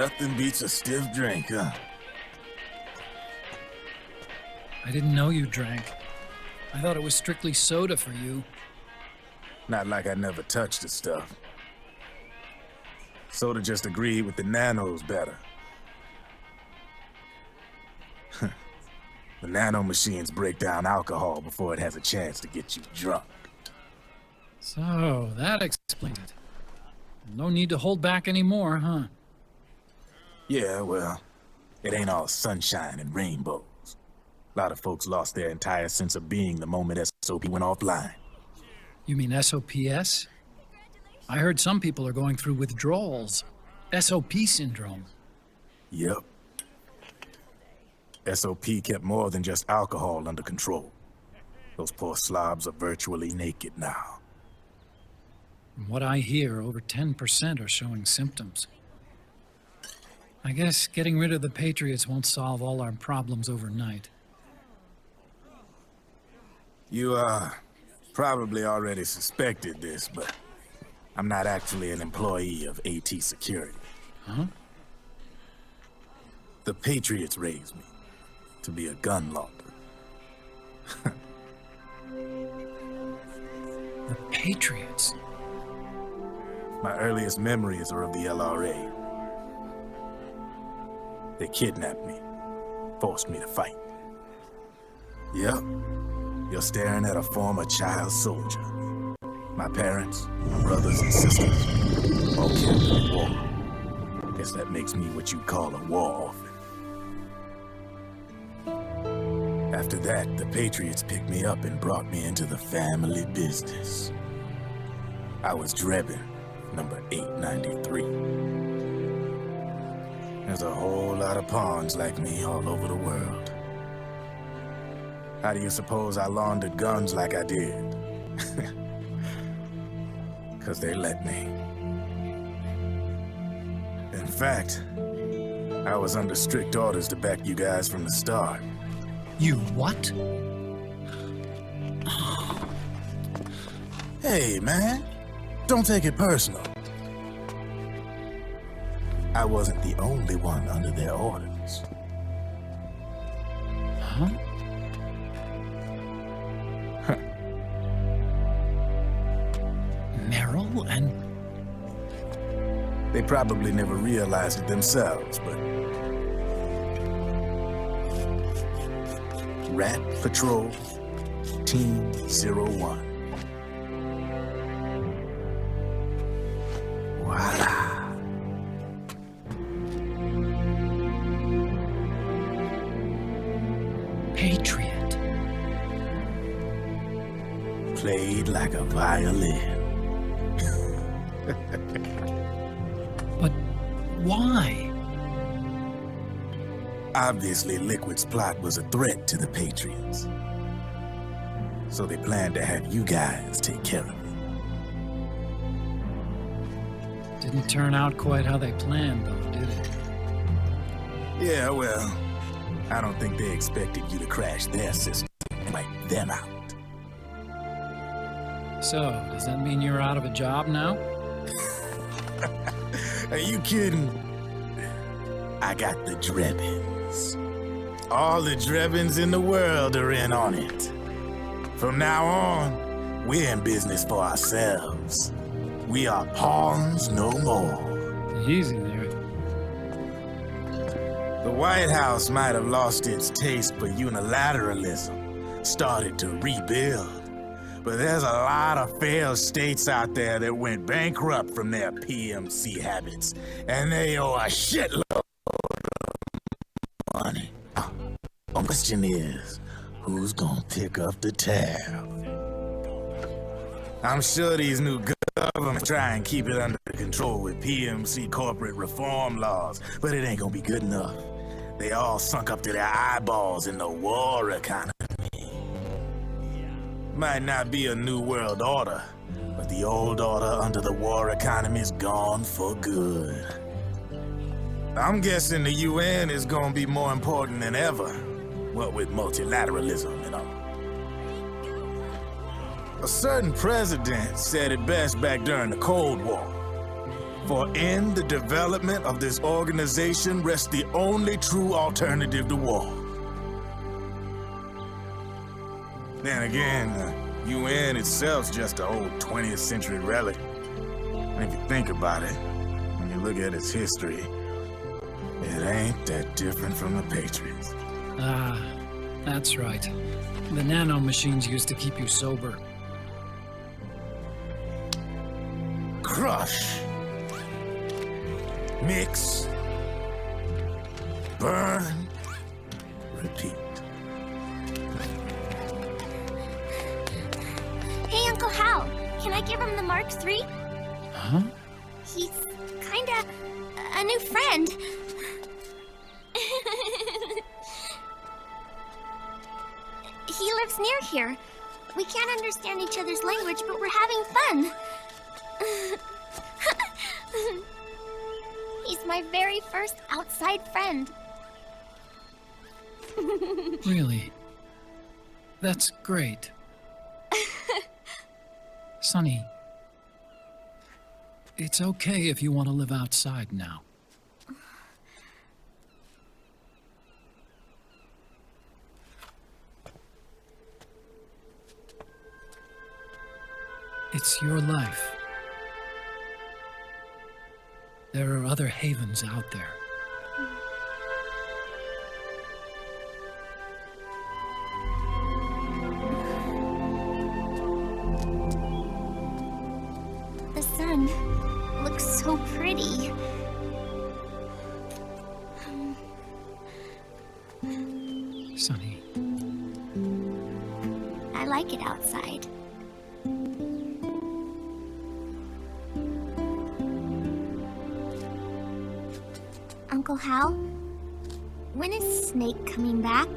Nothing beats a stiff drink, huh? I didn't know you drank. I thought it was strictly soda for you. Not like I never touched the stuff. Soda just agreed with the nanos better. The nano machines break down alcohol before it has a chance to get you drunk. So, that explains it. No need to hold back anymore, huh? Yeah, well, it ain't all sunshine and rainbows. A lot of folks lost their entire sense of being the moment SOP went offline. You mean SOPS? I heard some people are going through withdrawals. SOP syndrome. Yep. SOP kept more than just alcohol under control. Those poor slobs are virtually naked now. From what I hear, over 10% are showing symptoms. I guess getting rid of the Patriots won't solve all our problems overnight. You, probably already suspected this, but I'm not actually an employee of AT Security. Huh? The Patriots raised me to be a gun launder. The Patriots? My earliest memories are of the LRA. They kidnapped me, forced me to fight. Yep, you're staring at a former child soldier. My parents, my brothers and sisters, all killed in the war. Guess that makes me what you'd call a war orphan. After that, the Patriots picked me up and brought me into the family business. I was Drebin, number 893. There's a whole lot of pawns like me all over the world. How do you suppose I laundered guns like I did? 'Cause they let me. In fact, I was under strict orders to back you guys from the start. You what? Hey, man, don't take it personal. I wasn't the only one under their orders. Huh? Merrill and... They probably never realized it themselves, but... Rat Patrol, Team 01. Voila. Patriot. Played like a violin. But why? Obviously, Liquid's plot was a threat to the Patriots. So they planned to have you guys take care of it. Didn't turn out quite how they planned, though, did it? Yeah, well, I don't think they expected you to crash their system and wipe them out. So, does that mean you're out of a job now? Are you kidding? I got the Drebins. All the Drebins in the world are in on it. From now on, we're in business for ourselves. We are pawns no more. Easy there. The White House might have lost its taste for unilateralism, started to rebuild. But there's a lot of failed states out there that went bankrupt from their PMC habits, and they owe a shitload of money. The question is, who's gonna pick up the tab? I'm sure these new governments try and keep it under control with PMC corporate reform laws, but it ain't gonna be good enough. They all sunk up to their eyeballs in the war economy. Might not be a new world order, but the old order under the war economy's gone for good. I'm guessing the UN is gonna be more important than ever, what with multilateralism and all. A certain president said it best back during the Cold War. For in the development of this organization rests the only true alternative to war. Then again, the UN itself's just an old 20th century relic. And if you think about it, when you look at its history, it ain't that different from the Patriots. Ah, that's right. The nano machines used to keep you sober. Crush. Mix. Burn. Repeat. Hey, Uncle Hal, can I give him the Mark III? Huh? He's kinda a new friend. He lives near here. We can't understand each other's language, but we're having fun. He's my very first outside friend. Really? That's great. Sonny, it's okay if you want to live outside now. It's your life. There are other havens out there. The sun looks so pretty. Sonny, I like it outside. Uncle Hal, when is Snake coming back?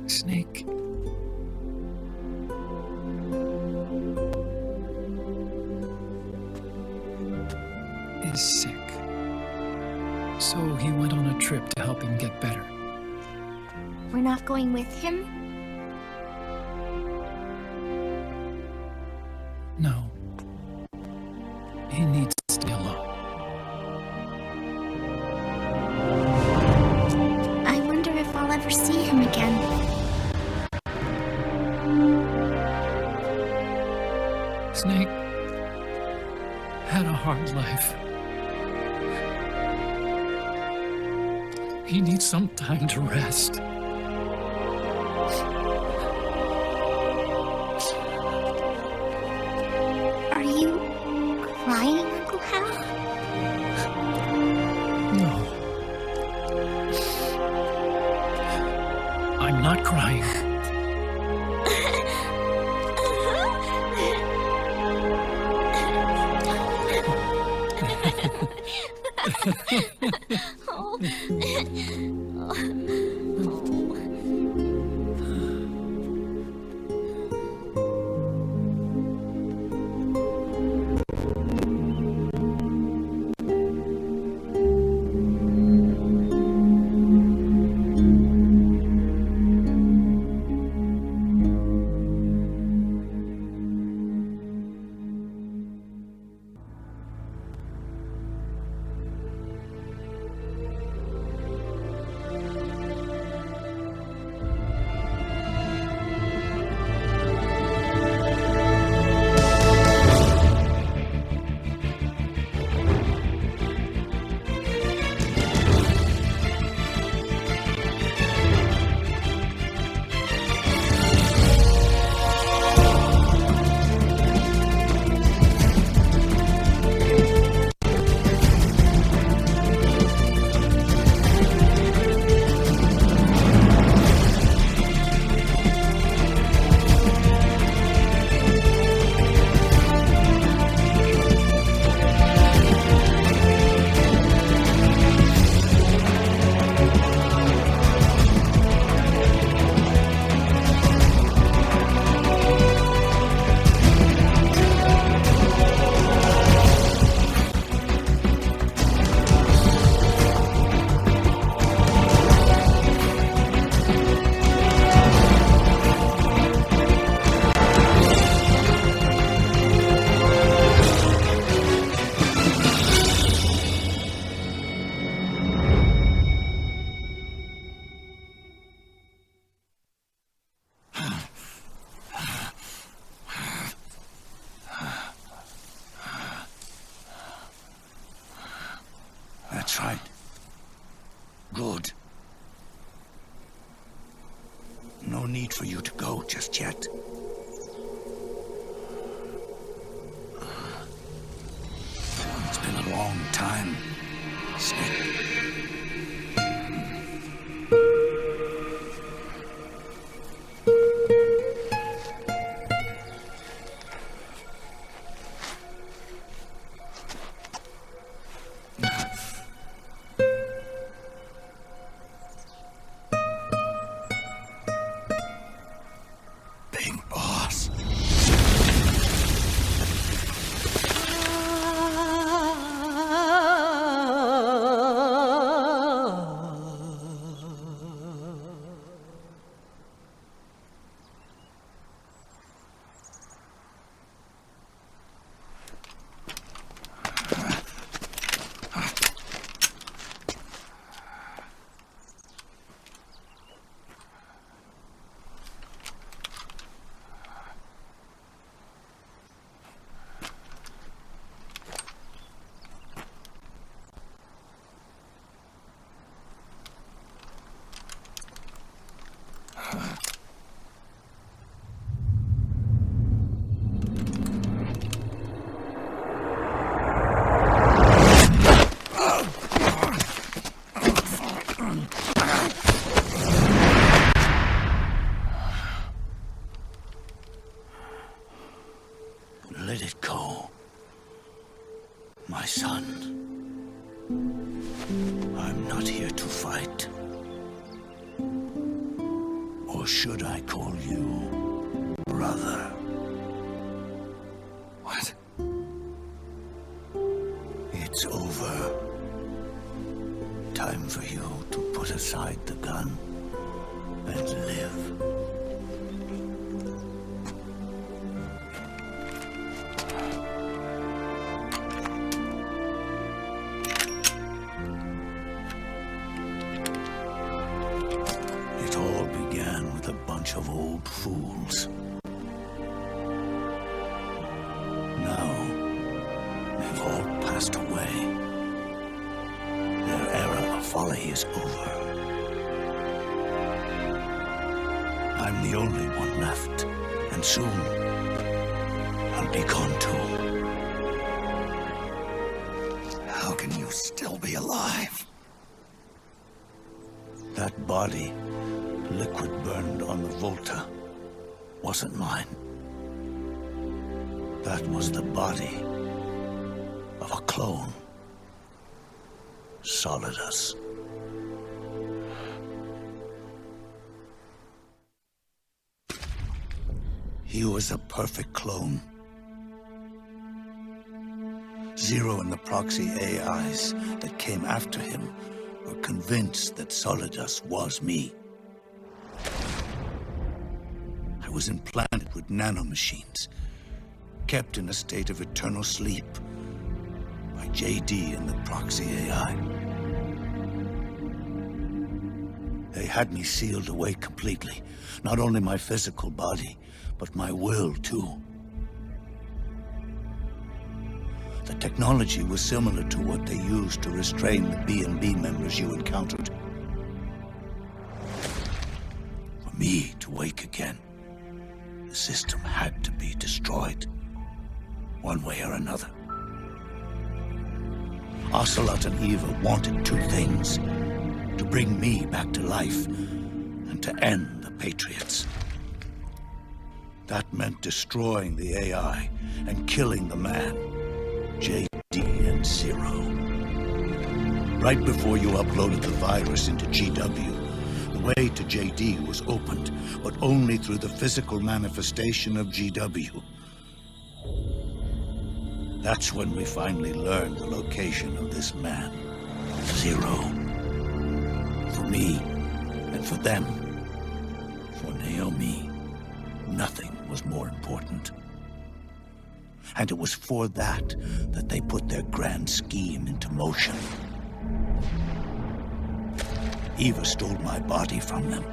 Snake. Is sick. So he went on a trip to help him get better. We're not going with him? No. He needs to stay alone. I wonder if I'll ever see him again. Snake had a hard life. He needs some time to rest. Are you crying, Uncle Hal? No. I'm not crying. Good. No need for you to go just yet. It's been a long time, Snake. Big boss. Let it go, my son. I'm not here to fight. Or should I call you brother? What? It's over. Time for you to put aside the gun and live. It all began with a bunch of old fools. Now, they've all passed away. Their era of folly is over. I'm the only one left, and soon I'll be gone too. How can you still be alive? That body, liquid burned on the Volta, wasn't mine. That was the body of a clone. Solidus. He was a perfect clone. Zero and the proxy AIs that came after him were convinced that Solidus was me. I was implanted with nanomachines, kept in a state of eternal sleep by JD and the proxy AI. They had me sealed away completely, not only my physical body, but my will too. The technology was similar to what they used to restrain the B&B members you encountered. For me to wake again, the system had to be destroyed, one way or another. Ocelot and Eva wanted two things: to bring me back to life and to end the Patriots. That meant destroying the AI and killing the man, JD and Zero. Right before you uploaded the virus into GW, the way to JD was opened, but only through the physical manifestation of GW. That's when we finally learned the location of this man, Zero. For me, and for them, for Naomi, nothing was more important. And it was for that they put their grand scheme into motion. Eva stole my body from them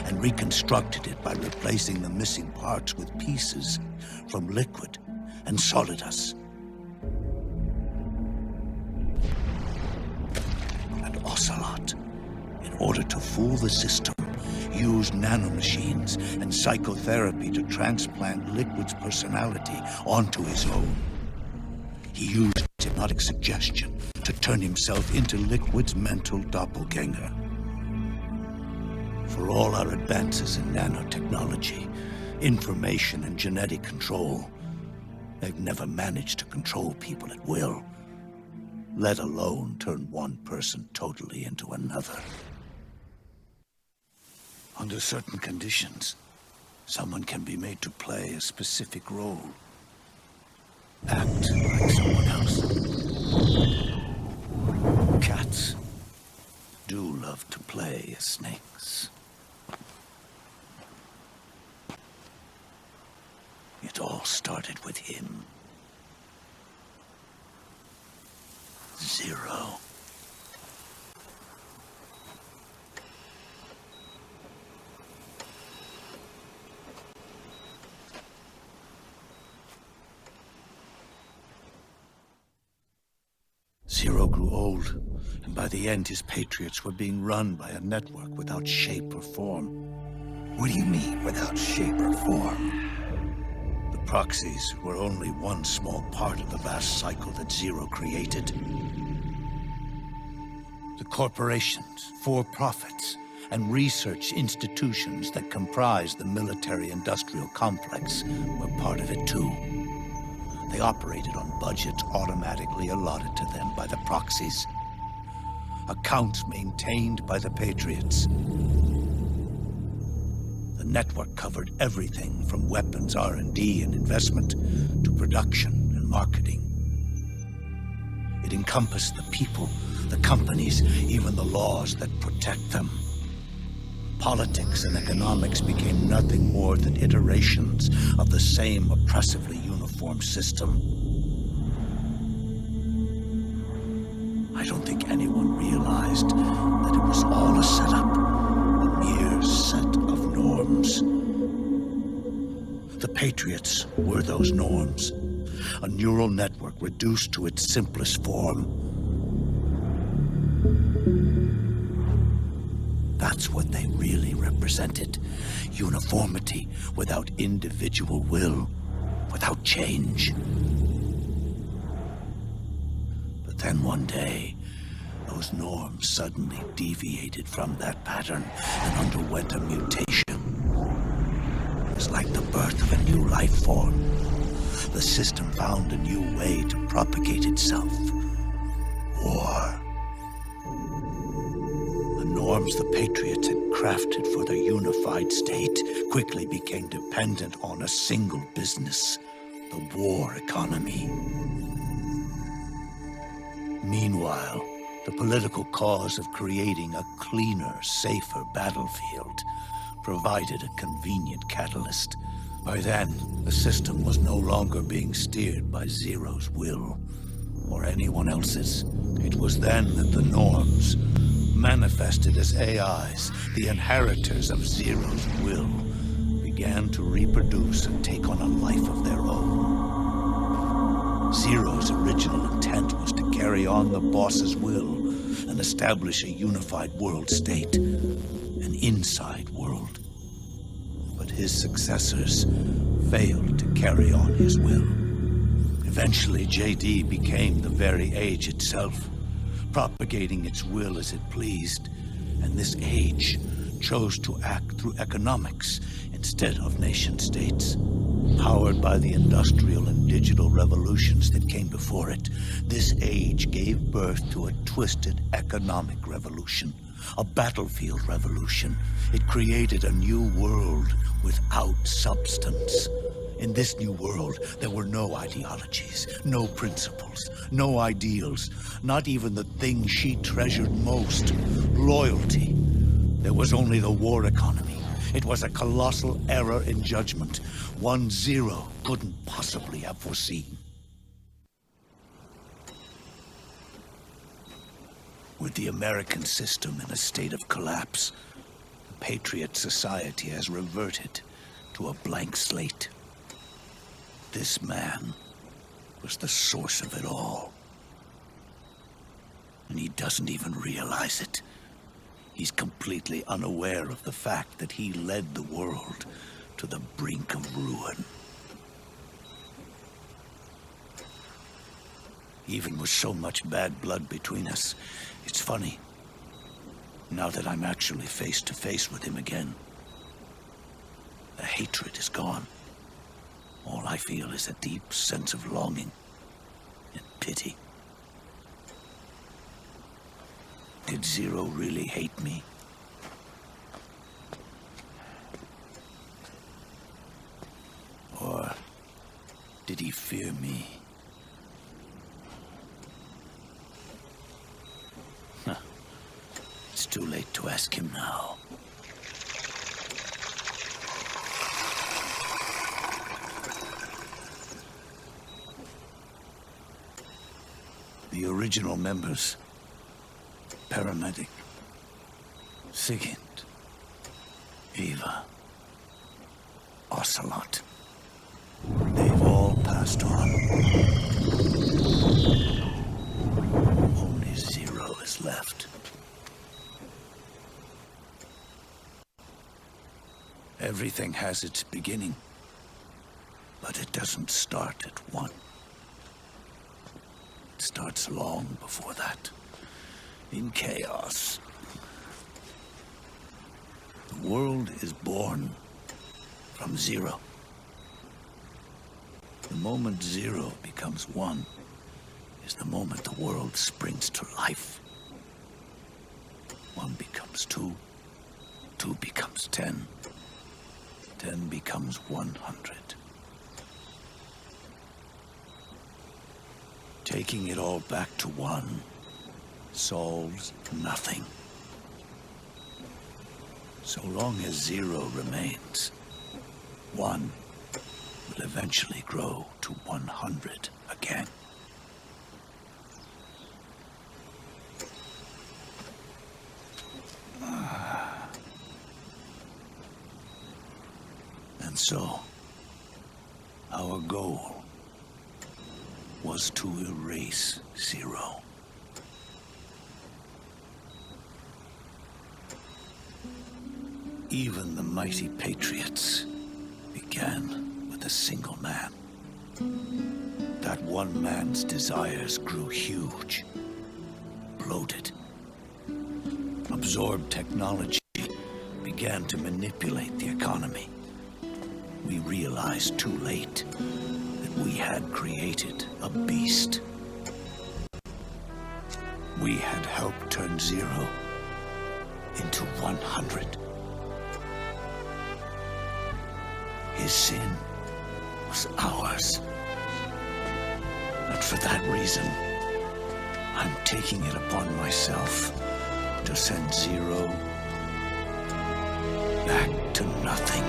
and reconstructed it by replacing the missing parts with pieces from Liquid and Solidus. And Ocelot order to fool the system, used nanomachines and psychotherapy to transplant Liquid's personality onto his own. He used hypnotic suggestion to turn himself into Liquid's mental doppelganger. For all our advances in nanotechnology, information and genetic control, they've never managed to control people at will, let alone turn one person totally into another. Under certain conditions, someone can be made to play a specific role. Act like someone else. Cats do love to play as snakes. It all started with him. Zero. Zero grew old, and by the end his Patriots were being run by a network without shape or form. What do you mean, without shape or form? The proxies were only one small part of the vast cycle that Zero created. The corporations, for-profits, and research institutions that comprise the military-industrial complex were part of it too. They operated on budgets automatically allotted to them by the proxies. Accounts maintained by the Patriots. The network covered everything from weapons R&D and investment to production and marketing. It encompassed the people, the companies, even the laws that protect them. Politics and economics became nothing more than iterations of the same oppressively uniform system. I don't think anyone realized that it was all a setup, a mere set of norms. The Patriots were those norms, a neural network reduced to its simplest form. That's what they really represented. Uniformity without individual will, without change. But then one day, those norms suddenly deviated from that pattern and underwent a mutation. It was like the birth of a new life form. The system found a new way to propagate itself. War. The norms the Patriots had crafted for their unified state quickly became dependent on a single business, the war economy. Meanwhile, the political cause of creating a cleaner, safer battlefield provided a convenient catalyst. By then, the system was no longer being steered by Zero's will, or anyone else's. It was then that the norms, manifested as AIs, the inheritors of Zero's will, began to reproduce and take on a life of their own. Zero's original intent was to carry on the boss's will and establish a unified world state, an inside world. But his successors failed to carry on his will. Eventually, JD became the very age itself, propagating its will as it pleased, and this age chose to act through economics instead of nation-states. Powered by the industrial and digital revolutions that came before it, this age gave birth to a twisted economic revolution, a battlefield revolution. It created a new world without substance. In this new world, there were no ideologies, no principles, no ideals, not even the thing she treasured most, loyalty. There was only the war economy. It was a colossal error in judgment, one Zero couldn't possibly have foreseen. With the American system in a state of collapse, the Patriot society has reverted to a blank slate. This man was the source of it all. And he doesn't even realize it. He's completely unaware of the fact that he led the world to the brink of ruin. Even with so much bad blood between us, it's funny. Now that I'm actually face to face with him again, the hatred is gone. All I feel is a deep sense of longing and pity. Did Zero really hate me? Or did he fear me? Huh. It's too late to ask him now. The original members, Paramedic, Sigint, Eva, Ocelot, they've all passed on. Only Zero is left. Everything has its beginning, but it doesn't start at one. It starts long before that, in chaos. The world is born from zero. The moment zero becomes one is the moment the world springs to life. One becomes two, two becomes 10, 10 becomes 100. Taking it all back to one solves nothing. So long as zero remains, one will eventually grow to 100 again. And so, our goal was to erase Zero. Even the mighty Patriots began with a single man. That one man's desires grew huge, bloated, absorbed technology, began to manipulate the economy. We realized too late that we had created a beast. We had helped turn Zero into 100. His sin was ours. And for that reason, I'm taking it upon myself to send Zero back to nothing.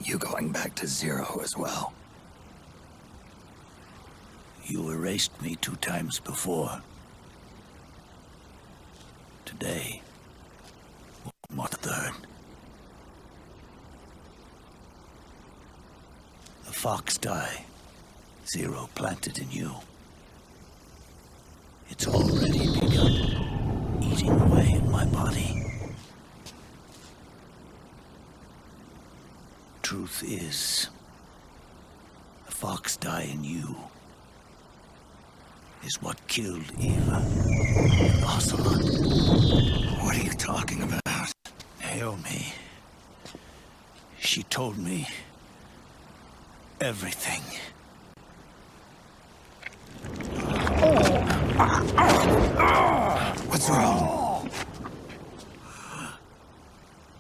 You going back to Zero as well? You erased me 2 times before. Today, will mark the 3rd. The fox die Zero planted in you. It's already begun eating away at my body. Truth is, the fox die in you is what killed Eva and Ocelot. What are you talking about? Naomi. She told me everything. What's wrong?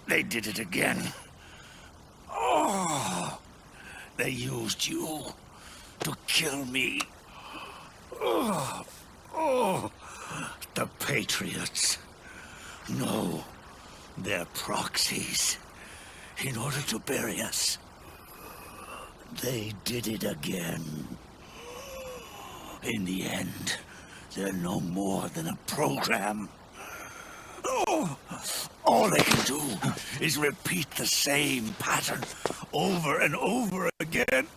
They did it again. They used you to kill me. The Patriots. No, they're proxies. In order to bury us. They did it again. In the end, they're no more than a program. All they can do is repeat the same pattern over and over again.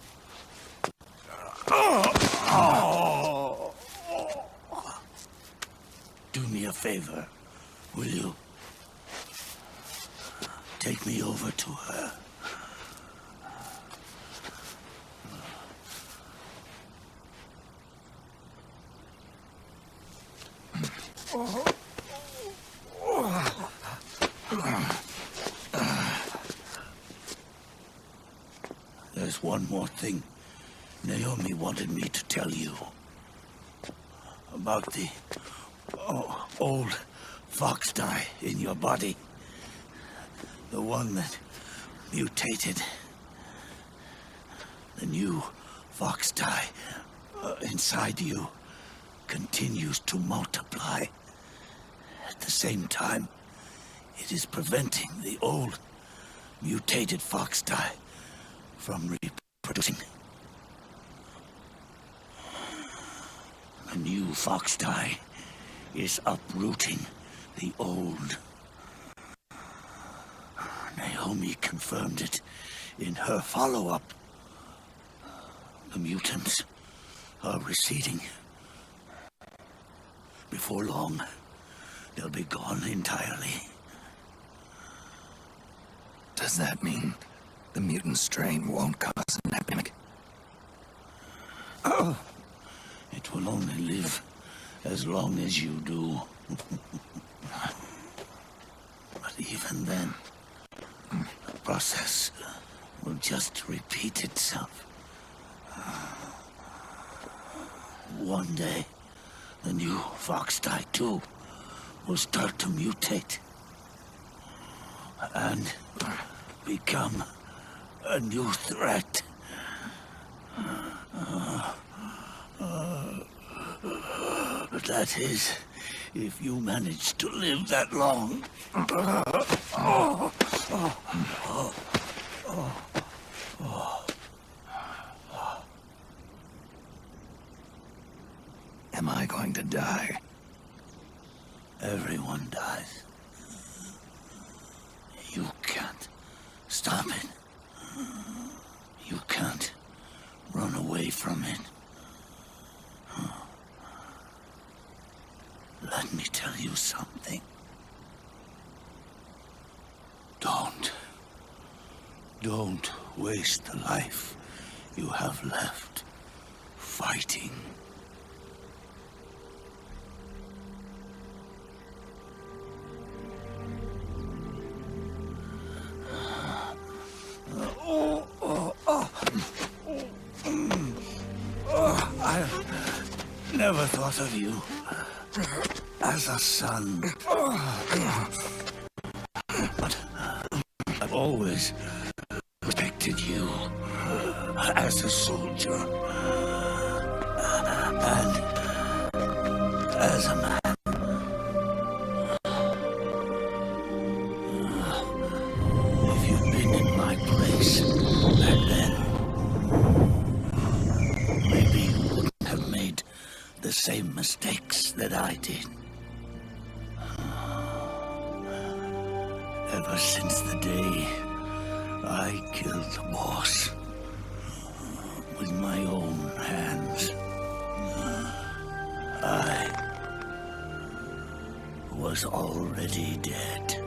Do me a favor, will you? Take me over to her. There's one more thing Naomi wanted me to tell you. About the old fox dye in your body. The one that mutated. The new fox dye inside you continues to multiply. At the same time, it is preventing the old mutated fox dye from reproducing. The new fox dye is uprooting the old. Naomi confirmed it in her follow-up. The mutants are receding. Before long, they'll be gone entirely. Does that mean the mutant strain won't cause an epidemic? It will only live as long as you do. But even then, the process will just repeat itself. One day, the new fox dye too will start to mutate and become a new threat. That is, if you manage to live that long. Am I going to die? Everyone dies. You can't stop it. You can't run away from it. Let me tell you something. Don't waste the life you have left fighting. I never thought of you as a son. But I've always respected you as a soldier and as a man. If you'd been in my place back then, maybe you wouldn't have made the same mistakes that I did. Ever since the day I killed the boss with my own hands, I was already dead.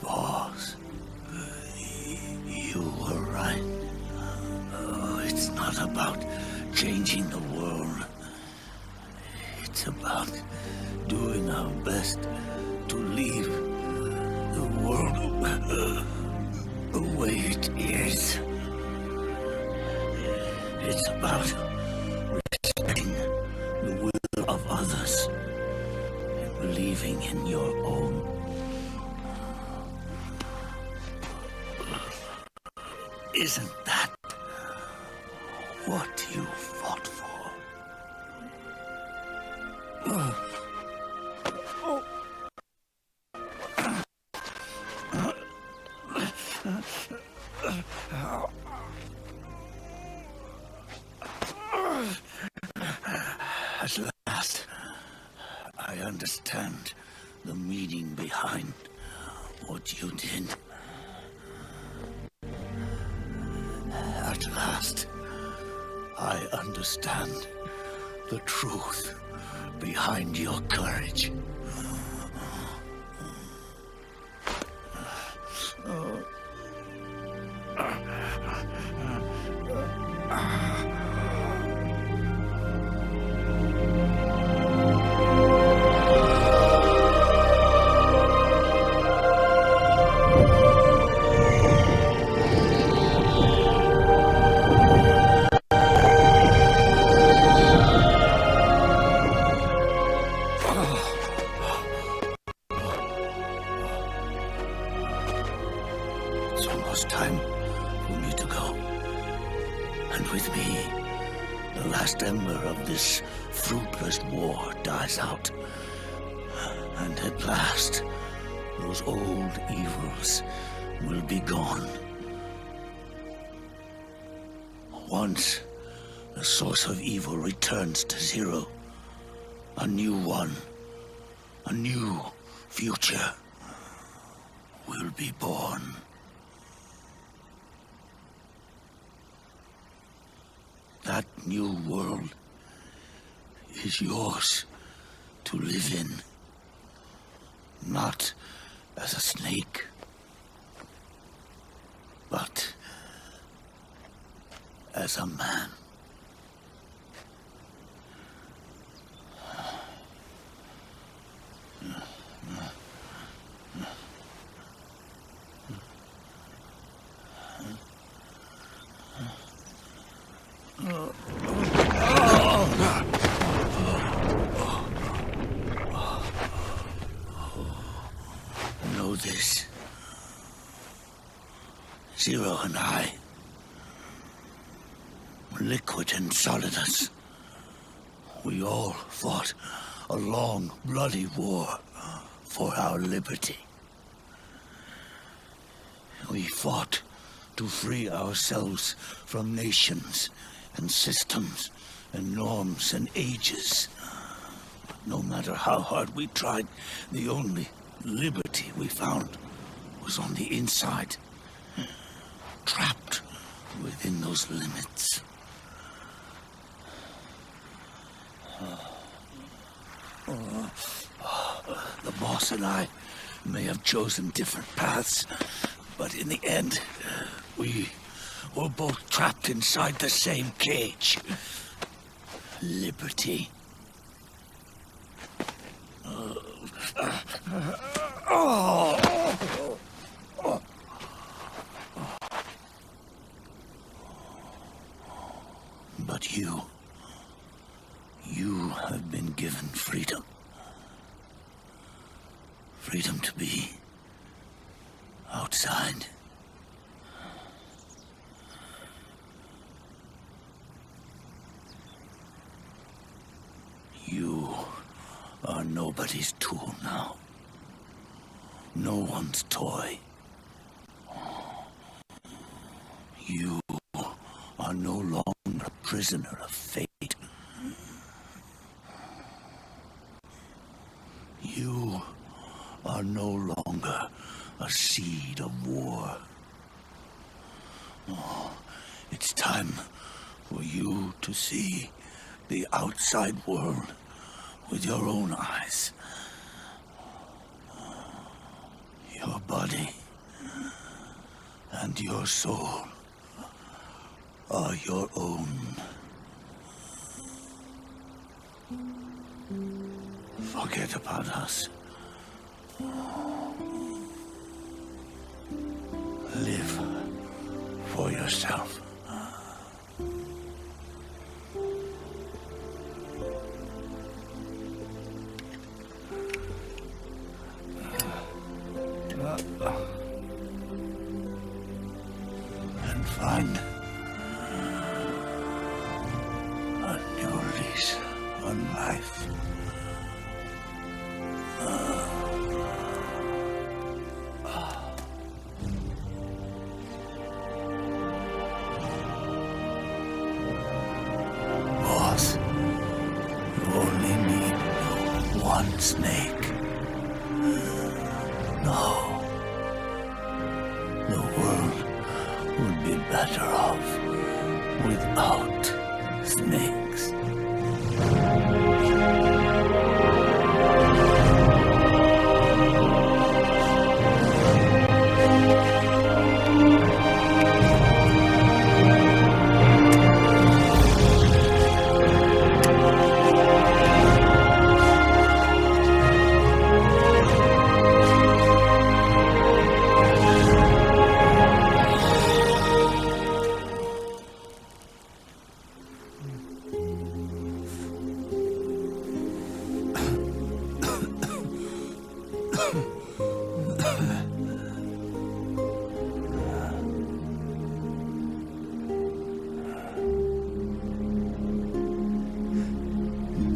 Boss, you were right. It's not about changing the world. It's about doing our best to leave the world the way it is. It's about respecting the will of others and believing in your own. Isn't that what you fought for? At last, I understand the meaning behind what you did. At last, I understand the truth behind your courage. It's almost time for me to go. And with me, the last ember of this fruitless war dies out. And at last, those old evils will be gone. Once the source of evil returns to zero, a new one, a new future will be born. That new world is yours to live in, not as a snake, but as a man. Know this. Zero and I, liquid and solidus, we all fought a long, bloody war for our liberty. We fought to free ourselves from nations and systems and norms and ages. No matter how hard we tried, the only liberty we found was on the inside, trapped within those limits. The boss and I may have chosen different paths, but in the end, we were both trapped inside the same cage. Liberty. But you have been given freedom. Freedom to be outside. You are nobody's tool now. No one's toy. You are no longer a prisoner of fate. You are no longer a seed of war. It's time for you to see the outside world with your own eyes. Your body and your soul are your own. forget about us. Live for yourself. And find a new lease on life. Boss, you only need one snake. No. The world would be better off without snakes.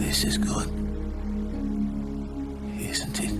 This is good, isn't it?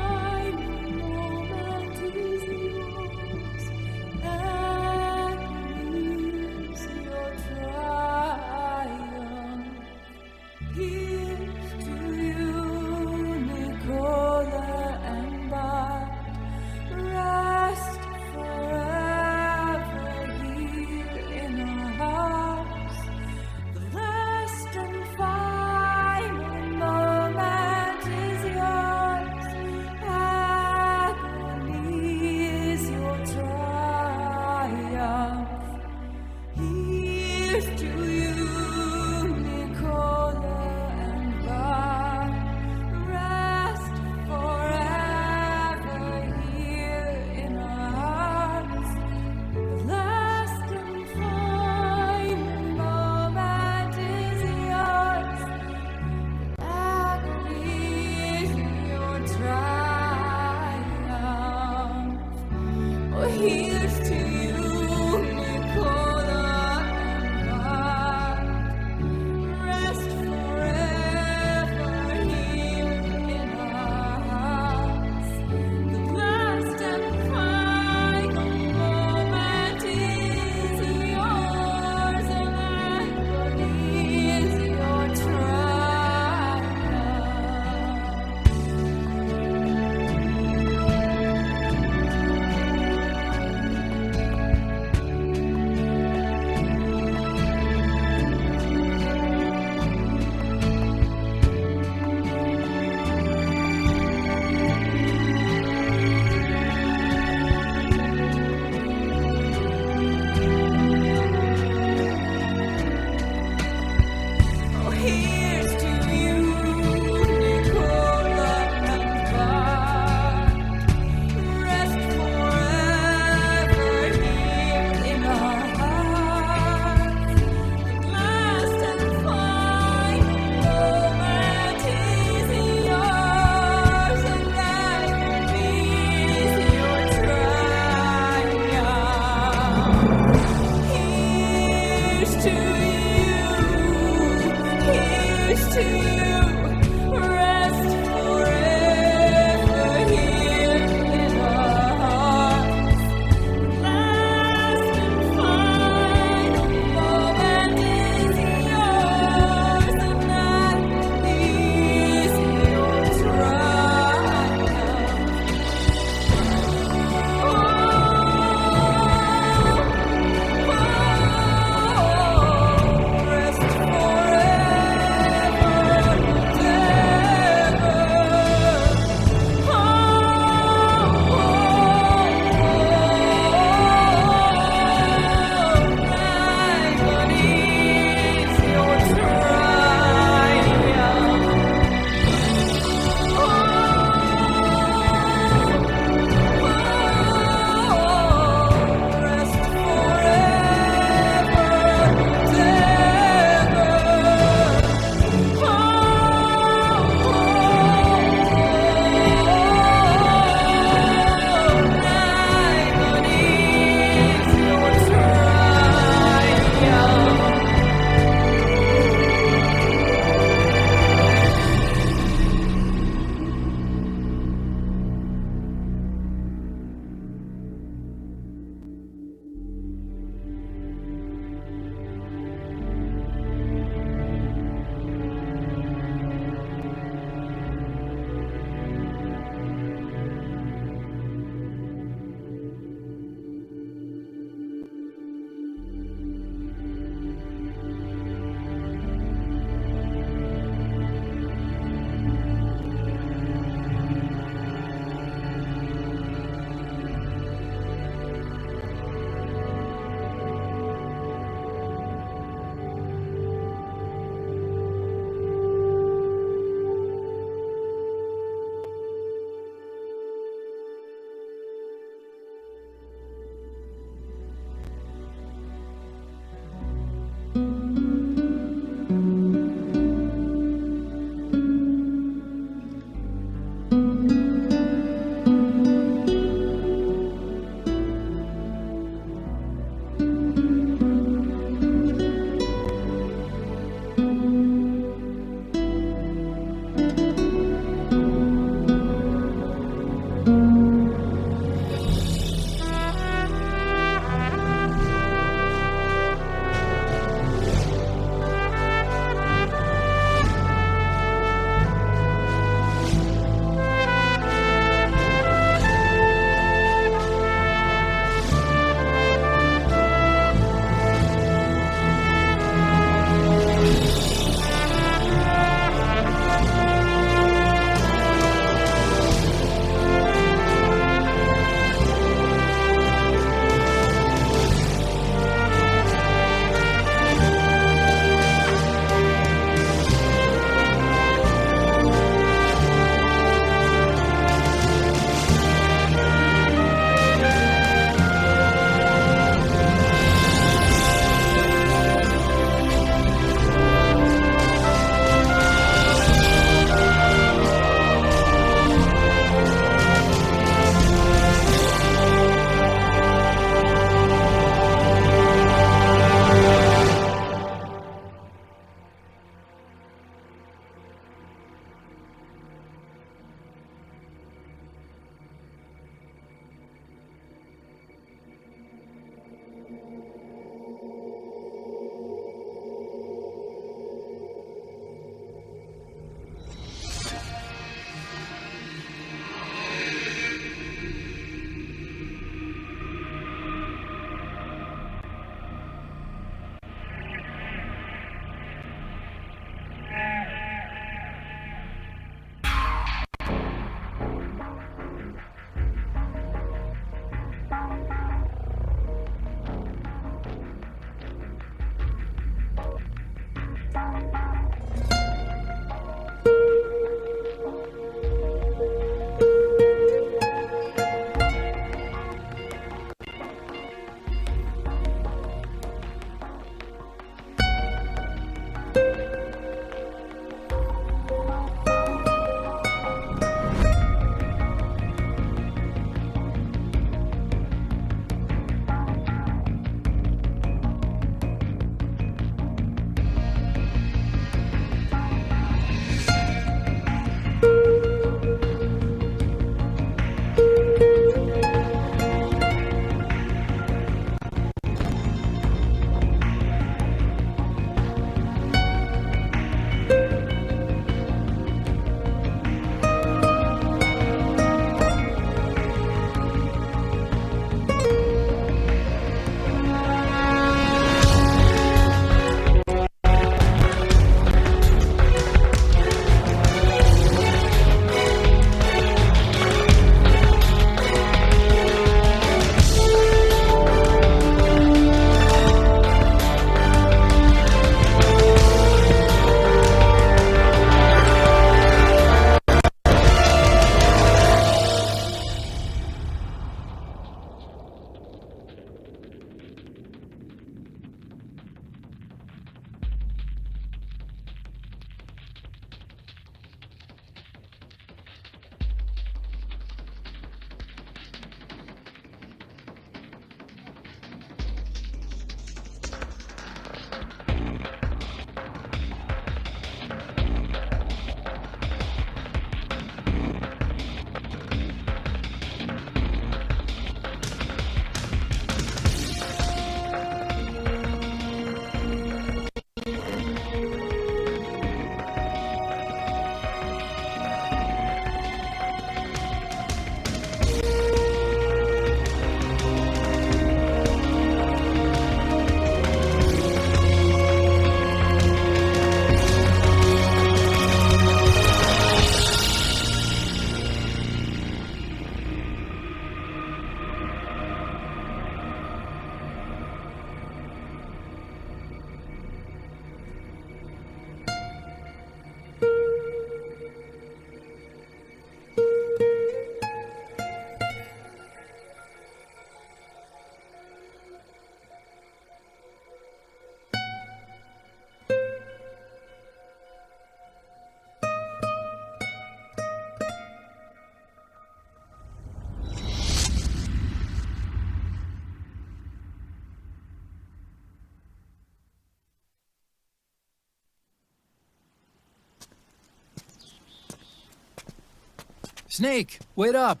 Snake, wait up!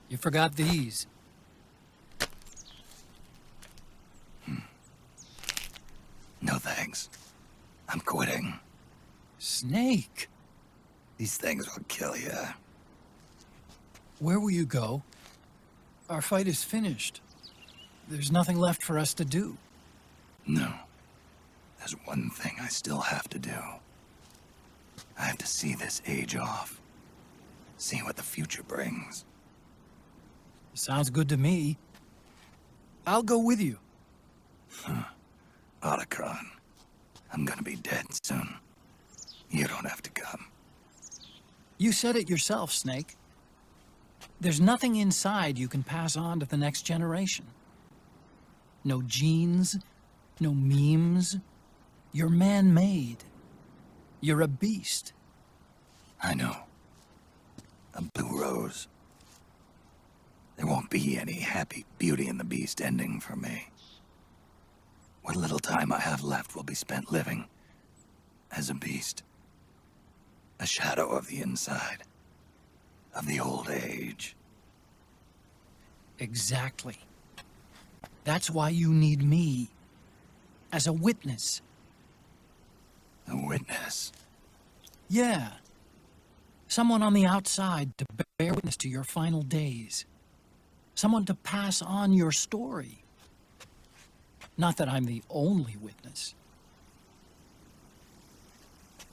You forgot these. No thanks. I'm quitting. Snake, These things will kill you. where will you go? Our fight is finished. There's nothing left for us to do. No. There's one thing I still have to do. I have to see this age off. See what the future brings. Sounds good to me. I'll go with you. Otacron, I'm gonna be dead soon. You don't have to come. You said it yourself, Snake. There's nothing inside you can pass on to the next generation. No genes, no memes. You're man-made. You're a beast. I know. A blue rose. There won't be any happy Beauty and the Beast ending for me. What little time I have left will be spent living as a beast. A shadow of the inside. Of the old age. Exactly. That's why you need me. As a witness. A witness. Yeah. Someone on the outside to bear witness to your final days. Someone to pass on your story. Not that I'm the only witness.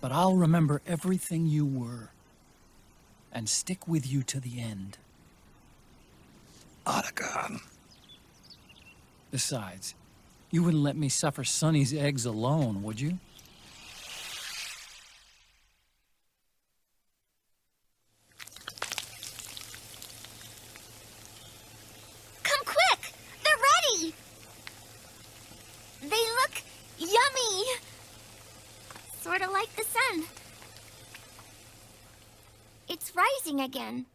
But I'll remember everything you were. And stick with you to the end. Otacon. Besides, you wouldn't let me suffer Sonny's eggs alone, would you? Come quick! They're ready! They look yummy! Sort of like the sun. It's rising again.